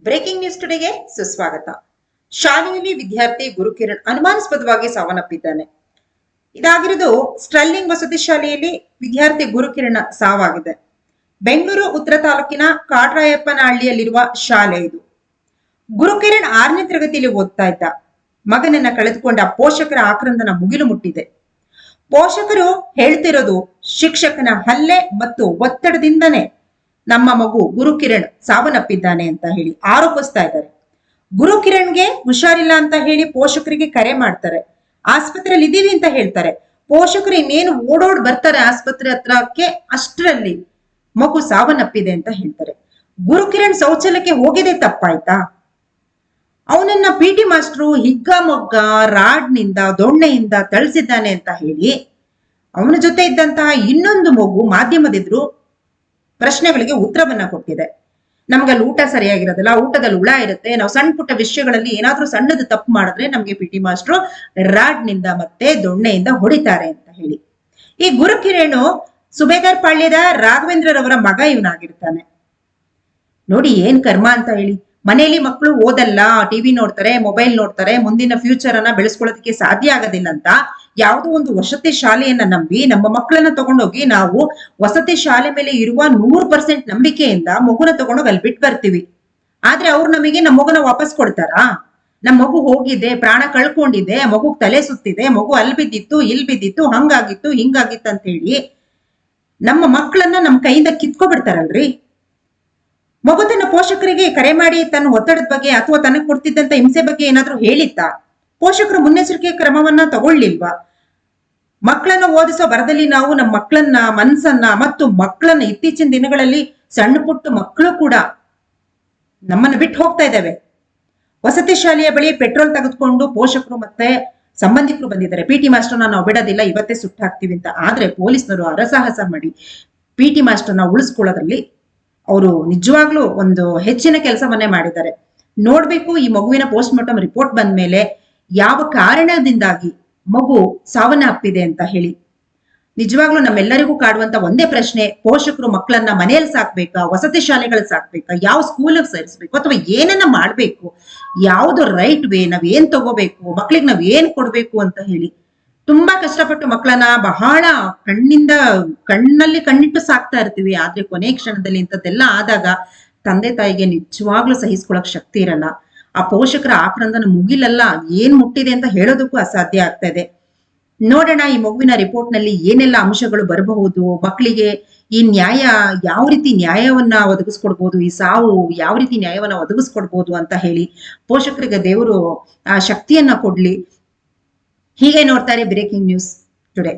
Breaking news ಟುಡೆಗೆ ಸುಸ್ವಾಗತ. ಶಾಲೆಯಲ್ಲಿ ವಿದ್ಯಾರ್ಥಿ ಗುರುಕಿರಣ್ ಅನುಮಾನಾಸ್ಪದವಾಗಿ ಸಾವನ್ನಪ್ಪಿದ್ದಾನೆ. ಇದಾಗಿರೋದು ಸ್ಟರ್ಲಿಂಗ್ ವಸತಿ ಶಾಲೆಯಲ್ಲಿ ವಿದ್ಯಾರ್ಥಿ ಗುರುಕಿರಣ್ ಸಾವಾಗಿದೆ. ಬೆಂಗಳೂರು ಉತ್ತರ ತಾಲೂಕಿನ ಕಾಟರಾಯಪ್ಪನಹಳ್ಳಿಯಲ್ಲಿರುವ ಶಾಲೆ ಇದು. ಗುರುಕಿರಣ್ 6ನೇ ತರಗತಿಯಲ್ಲಿ ಓದ್ತಾ ಇದ್ದ. ಮಗನನ್ನ ಕಳೆದುಕೊಂಡ ಪೋಷಕರ ಆಕ್ರಂದನ ಮುಗಿಲು ಮುಟ್ಟಿದೆ. ಪೋಷಕರು ಹೇಳ್ತಿರೋದು ಶಿಕ್ಷಕನ ಹಲ್ಲೆ ಮತ್ತು ಒತ್ತಡದಿಂದನೇ ನಮ್ಮ ಮಗು ಗುರುಕಿರಣ್ ಸಾವನ್ನಪ್ಪಿದ್ದಾನೆ ಅಂತ ಹೇಳಿ ಆರೋಪಿಸ್ತಾ ಇದ್ದಾರೆ. ಗುರುಕಿರಣ್ಗೆ ಹುಷಾರಿಲ್ಲ ಅಂತ ಹೇಳಿ ಪೋಷಕರಿಗೆ ಕರೆ ಮಾಡ್ತಾರೆ. ಆಸ್ಪತ್ರೆಯಲ್ಲಿ ಇದೀವಿ ಅಂತ ಹೇಳ್ತಾರೆ. ಪೋಷಕರು ಇನ್ನೇನು ಓಡೋಡ್ ಬರ್ತಾರೆ ಆಸ್ಪತ್ರೆ ಹತ್ರಕ್ಕೆ, ಅಷ್ಟರಲ್ಲಿ ಮಗು ಸಾವನ್ನಪ್ಪಿದೆ ಅಂತ ಹೇಳ್ತಾರೆ. ಗುರುಕಿರಣ್ ಶೌಚಾಲಯಕ್ಕೆ ಹೋಗಿದೇ ತಪ್ಪಾಯ್ತಾ? ಅವನನ್ನ ಪಿಟಿ ಮಾಸ್ಟ್ರು ಹಿಗ್ಗಾಮೊಗ್ಗ ರಾಡ್ನಿಂದ ದೊಣ್ಣೆಯಿಂದ ಥಳಿಸಿದ್ದಾನೆ ಅಂತ ಹೇಳಿ ಅವನ ಜೊತೆ ಇದ್ದಂತಹ ಇನ್ನೊಂದು ಮಗು ಮಾಧ್ಯಮದೆದುರು ಪ್ರಶ್ನೆಗಳಿಗೆ ಉತ್ತರವನ್ನ ಕೊಟ್ಟಿದೆ. ನಮ್ಗಲ್ಲಿ ಊಟ ಸರಿಯಾಗಿರೋದಿಲ್ಲ, ಊಟದಲ್ಲಿ ಹುಳ ಇರುತ್ತೆ, ನಾವು ಸಣ್ಣ ಪುಟ್ಟ ವಿಷಯಗಳಲ್ಲಿ ಏನಾದ್ರೂ ಸಣ್ಣದು ತಪ್ಪು ಮಾಡಿದ್ರೆ ನಮ್ಗೆ ಪಿಟಿ ಮಾಸ್ಟ್ರು ರಾಡ್ನಿಂದ ಮತ್ತೆ ದೊಣ್ಣೆಯಿಂದ ಹೊಡಿತಾರೆ ಅಂತ ಹೇಳಿ. ಈ ಗುರುಕಿರಣ್ ಸುಬೇದಾರ್ ಪಾಳ್ಯದ ರಾಘವೇಂದ್ರರವರ ಮಗ ಇವನಾಗಿರ್ತಾನೆ. ನೋಡಿ ಏನ್ ಕರ್ಮ ಅಂತ ಹೇಳಿ. ಮನೆಯಲ್ಲಿ ಮಕ್ಕಳು ಓದಲ್ಲ, ಟಿವಿ ನೋಡ್ತಾರೆ, ಮೊಬೈಲ್ ನೋಡ್ತಾರೆ, ಮುಂದಿನ ಫ್ಯೂಚರ್ ಅನ್ನ ಬೆಳೆಸ್ಕೊಳ್ಳೋದಕ್ಕೆ ಸಾಧ್ಯ ಆಗೋದಿಲ್ಲ ಅಂತ ಯಾವುದೋ ಒಂದು ವಸತಿ ಶಾಲೆಯನ್ನ ನಂಬಿ ನಮ್ಮ ಮಕ್ಕಳನ್ನ ತಗೊಂಡೋಗಿ ನಾವು ವಸತಿ ಶಾಲೆ ಮೇಲೆ ಇರುವ 100% ನಂಬಿಕೆಯಿಂದ ಮಗುನ ತಗೊಂಡೋಗಿ ಅಲ್ಲಿ ಬಿಟ್ಟು ಬರ್ತೀವಿ. ಆದ್ರೆ ಅವ್ರು ನಮಗೆ ನಮ್ಮ ಮಗುನ ವಾಪಸ್ ಕೊಡ್ತಾರಾ? ನಮ್ಮ ಮಗು ಹೋಗಿದೆ, ಪ್ರಾಣ ಕಳ್ಕೊಂಡಿದೆ, ಮಗು ತಲೆ ಸುತ್ತಿದೆ, ಮಗು ಅಲ್ಲಿ ಬಿದ್ದಿತ್ತು, ಇಲ್ಲಿ ಬಿದ್ದಿತ್ತು, ಹಂಗಾಗಿತ್ತು, ಹಿಂಗಾಗಿತ್ತು ಅಂತ ಹೇಳಿ ನಮ್ಮ ಮಕ್ಕಳನ್ನ ನಮ್ಮ ಕೈಯಿಂದ ಕಿತ್ಕೊಬಿಡ್ತಾರಲ್ರಿ. ಮಗು ತನ್ನ ಪೋಷಕರಿಗೆ ಕರೆ ಮಾಡಿ ತನ್ನ ಒತ್ತಡದ ಬಗ್ಗೆ ಅಥವಾ ತನಗೆ ಕೊಡ್ತಿದ್ದಂತ ಹಿಂಸೆ ಬಗ್ಗೆ ಏನಾದ್ರೂ ಹೇಳಿತ್ತಾ? ಪೋಷಕರು ಮುನ್ನೆಚ್ಚರಿಕೆ ಕ್ರಮವನ್ನ ತಗೊಳ್ಳಿಲ್ವಾ? ಮಕ್ಕಳನ್ನ ಓದಿಸೋ ಬರದಲ್ಲಿ ನಾವು ನಮ್ಮ ಮಕ್ಕಳನ್ನ ಮನಸ್ಸನ್ನ ಮತ್ತು ಮಕ್ಕಳನ್ನ ಇತ್ತೀಚಿನ ದಿನಗಳಲ್ಲಿ ಸಣ್ಣ ಪುಟ್ಟ ಮಕ್ಕಳು ಕೂಡ ನಮ್ಮನ್ನ ಬಿಟ್ಟು ಹೋಗ್ತಾ ಇದ್ದಾವೆ. ವಸತಿ ಶಾಲೆಯ ಬಳಿ ಪೆಟ್ರೋಲ್ ತೆಗೆದುಕೊಂಡು ಪೋಷಕರು ಮತ್ತೆ ಸಂಬಂಧಿಕರು ಬಂದಿದ್ದಾರೆ. ಪಿಟಿ ಮಾಸ್ಟರ್ನ ನಾವು ಬಿಡೋದಿಲ್ಲ, ಇವತ್ತೇ ಸುಟ್ಟು ಹಾಕ್ತಿವಿ ಅಂತ. ಆದ್ರೆ ಪೊಲೀಸ್ನವರು ಹರಸಾಹಸ ಮಾಡಿ ಪಿಟಿ ಮಾಸ್ಟರ್ನ ಉಳಿಸ್ಕೊಳ್ಳೋದ್ರಲ್ಲಿ ಅವರು ನಿಜವಾಗ್ಲೂ ಒಂದು ಹೆಚ್ಚಿನ ಕೆಲಸವನ್ನೇ ಮಾಡಿದ್ದಾರೆ. ನೋಡ್ಬೇಕು ಈ ಮಗುವಿನ ಪೋಸ್ಟ್ ಮಾರ್ಟಮ್ ರಿಪೋರ್ಟ್ ಬಂದ ಮೇಲೆ ಯಾವ ಕಾರಣದಿಂದಾಗಿ ಮಗು ಸಾವನ್ನಪ್ಪಿದೆ ಅಂತ ಹೇಳಿ. ನಿಜವಾಗ್ಲೂ ನಮ್ಮೆಲ್ಲರಿಗೂ ಕಾಡುವಂತ ಒಂದೇ ಪ್ರಶ್ನೆ, ಪೋಷಕರು ಮಕ್ಕಳನ್ನ ಮನೆಯಲ್ಲಿ ಸಾಕ್ಬೇಕಾ, ವಸತಿ ಶಾಲೆಗಳಲ್ಲಿ ಸಾಕ್ಬೇಕಾ, ಯಾವ ಸ್ಕೂಲಿಗೆ ಸೇರಿಸ್ಬೇಕು, ಅಥವಾ ಏನನ್ನ ಮಾಡ್ಬೇಕು, ಯಾವ್ದು ರೈಟ್ ವೇ, ನಾವ್ ಏನ್ ತಗೋಬೇಕು, ಮಕ್ಳಿಗೆ ನಾವ್ ಏನ್ ಕೊಡ್ಬೇಕು ಅಂತ ಹೇಳಿ ತುಂಬಾ ಕಷ್ಟಪಟ್ಟು ಮಕ್ಕಳನ್ನ ಬಹಳ ಕಣ್ಣಲ್ಲಿ ಕಣ್ಣಿಟ್ಟು ಸಾಕ್ತಾ ಇರ್ತೀವಿ. ಆದ್ರೆ ಕೊನೆ ಕ್ಷಣದಲ್ಲಿ ಇಂಥದ್ದೆಲ್ಲ ಆದಾಗ ತಂದೆ ತಾಯಿಗೆ ನಿಜವಾಗ್ಲೂ ಸಹಿಸ್ಕೊಳಕ್ ಶಕ್ತಿ ಇರಲ್ಲ. ಆ ಪೋಷಕರ ಆಕ್ರಂದನ ಮುಗಿಲಲ್ಲ ಏನ್ ಮುಟ್ಟಿದೆ ಅಂತ ಹೇಳೋದಕ್ಕೂ ಅಸಾಧ್ಯ ಆಗ್ತಾ ಇದೆ. ನೋಡೋಣ ಈ ಮಗುವಿನ ರಿಪೋರ್ಟ್ ನಲ್ಲಿ ಏನೆಲ್ಲ ಅಂಶಗಳು ಬರಬಹುದು, ಮಕ್ಕಳಿಗೆ ಈ ನ್ಯಾಯ ಯಾವ ರೀತಿ ನ್ಯಾಯವನ್ನ ಒದಗಿಸ್ಕೊಡ್ಬೋದು, ಈ ಸಾವು ಯಾವ ರೀತಿ ನ್ಯಾಯವನ್ನ ಒದಗಿಸ್ಕೊಡ್ಬೋದು ಅಂತ ಹೇಳಿ ಪೋಷಕರಿಗೆ ದೇವರು ಆ ಶಕ್ತಿಯನ್ನ ಕೊಡ್ಲಿ. ಹೀಗೆ ನೋಡ್ತಾರೆ ಬ್ರೇಕಿಂಗ್ ನ್ಯೂಸ್ ಟುಡೇ.